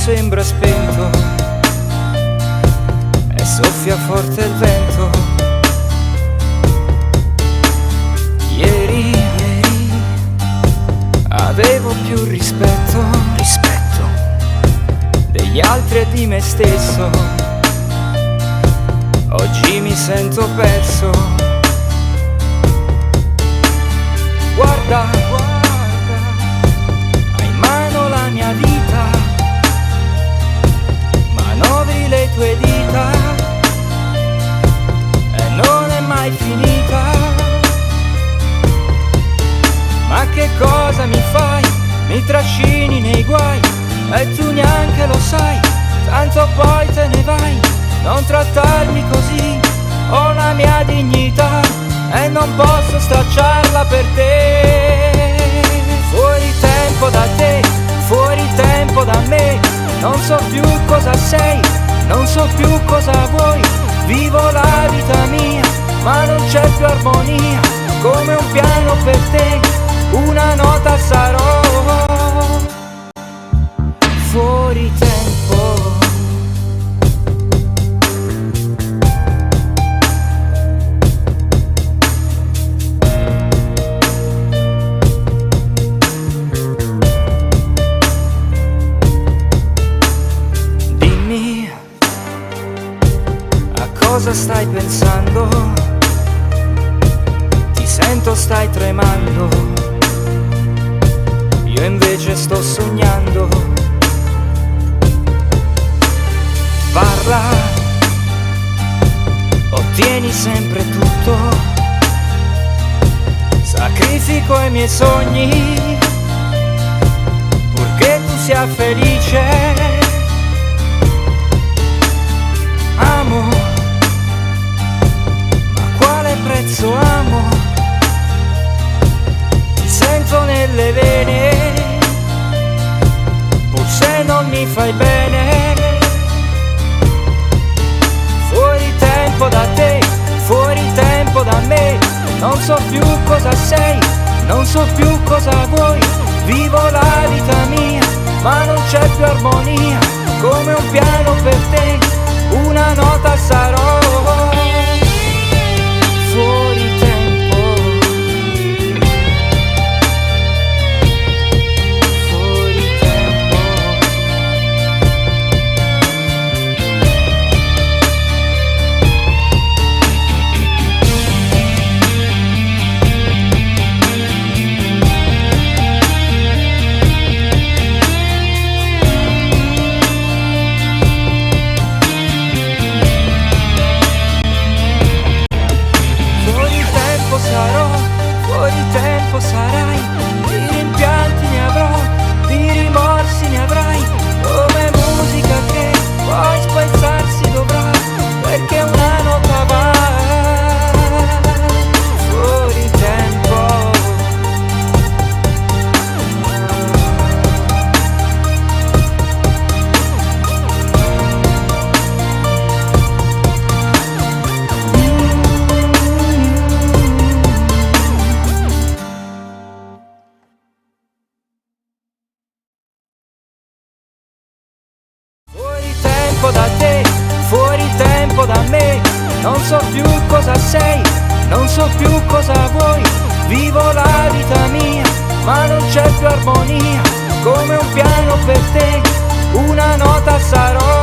sembra spento e soffia forte il vento. Ieri avevo più rispetto degli altri e di me stesso. Oggi mi sento perso. Guarda, hai in mano la mia vita, manovri le tue dita e non è mai finita. Ma che cosa mi fai? Mi trascini nei guai e tu neanche lo sai, tanto poi te ne vai. Non trattarmi così, ho la mia dignità e non posso stracciarla per te. Fuori tempo da te, fuori tempo da me. Non so più cosa sei, non so più cosa vuoi. Vivo la vita mia, ma non c'è più armonia. Come un piano per te, una nota sarò. Fuori tempo. Dimmi, a cosa stai pensando? Ti sento, stai tremando. Io invece sto sognando. Parla, ottieni sempre tutto. Sacrifico i miei sogni purché tu sia felice. Amo, ma quale prezzo amo? Ti sento nelle vene, pur se non mi fai bene. Fuori tempo da te, fuori tempo da me. Non so più cosa sei, non so più cosa vuoi. Vivo la vita mia, ma non c'è più armonia. Come un piano per te, una nota sarò. Fuori tempo. Fuori tempo. Sarò, fuori tempo sarai, di rimpianti ne avrò, di rimorsi ne avrai, come musica che poi spezzarsi dovrà, perché una nota va. Fuori tempo. Da te, fuori tempo da me. Non so più cosa sei, non so più cosa vuoi. Vivo la vita mia, ma non c'è più armonia. Come un piano per te, una nota sarò.